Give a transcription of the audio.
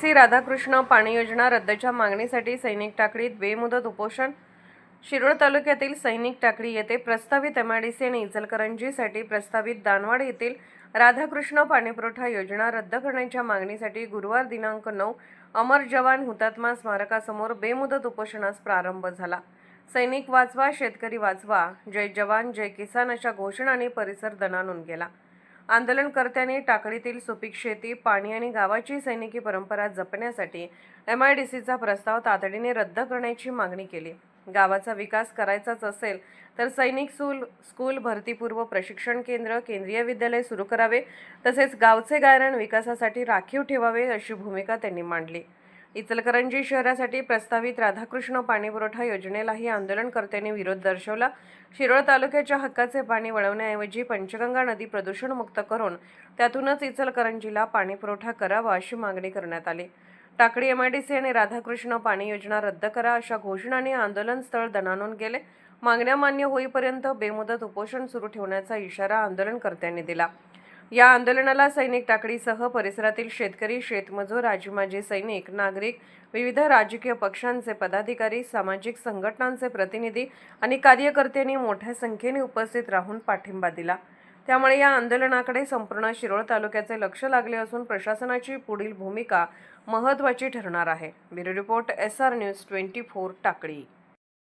MIDC Radhakrishna पाणी योजना रद्दच्या मागणीसाठी सैनिक टाकडीत बेमुदत उपोषण। शिरोळ तालुक्यातील सैनिक टाकडी येथे प्रस्तावित एमआयडीसी आणि इचलकरंजीसाठी प्रस्तावित दानवाड येथील राधाकृष्ण पाणीपुरवठा योजना रद्द करण्याच्या मागणीसाठी गुरुवार दिनांक 9 अमर जवान हुतात्मा स्मारकासमोर बेमुदत उपोषणास प्रारंभ झाला। सैनिक वाचवा, शेतकरी वाचवा, जय जवान जय किसान अशा घोषणांनी परिसर दणाणून गेला। आंदोलनकर्त्यांनी टाकडीतील सुपीक शेती, पाणी आणि गावाची सैनिकी परंपरा जपण्यासाठी एमआयडीसीचा प्रस्ताव तातडीने रद्द करण्याची मागणी केली। गावाचा विकास करायचाच असेल तर सैनिक स्कूल, भरतीपूर्व प्रशिक्षण केंद्र, केंद्रीय विद्यालय सुरू करावे, तसेच गावचे गायरान विकासासाठी राखीव ठेवावे अशी भूमिका त्यांनी मांडली। इचलकरंजी शहरासाठी प्रस्तावित राधाकृष्ण पाणीपुरवठा योजनेलाही आंदोलनकर्त्यांनी विरोध दर्शवला। शिरोळ तालुक्याच्या हक्काचे पाणी वळवण्याऐवजी पंचगंगा नदी प्रदूषणमुक्त करून त्यातूनच इचलकरंजीला पाणीपुरवठा करावा अशी मागणी करण्यात आली। टाकडी एमआयडीसी आणि राधाकृष्ण पाणी योजना रद्द करा अशा घोषणांनी आंदोलनस्थळ दणाणून गेले। मागण्या मान्य होईपर्यंत बेमुदत उपोषण सुरू ठेवण्याचा इशारा आंदोलनकर्त्यांनी दिला। या आंदोलनाला सैनिक टाकडीसह परिसरातील शेतकरी, शेतमजूर, आजी-माजी सैनिक, नागरिक, विविध राजकीय पक्षांचे पदाधिकारी, सामाजिक संघटनांचे प्रतिनिधी आणि कार्यकर्त्यांनी मोठ्या संख्येने उपस्थित राहून पाठिंबा दिला। त्यामुळे या आंदोलनाकडे संपूर्ण शिरोळ तालुक्याचे लक्ष लागले असून प्रशासनाची पुढील भूमिका महत्त्वाची ठरणार आहे। Bureau report SR news 24 टाकडी।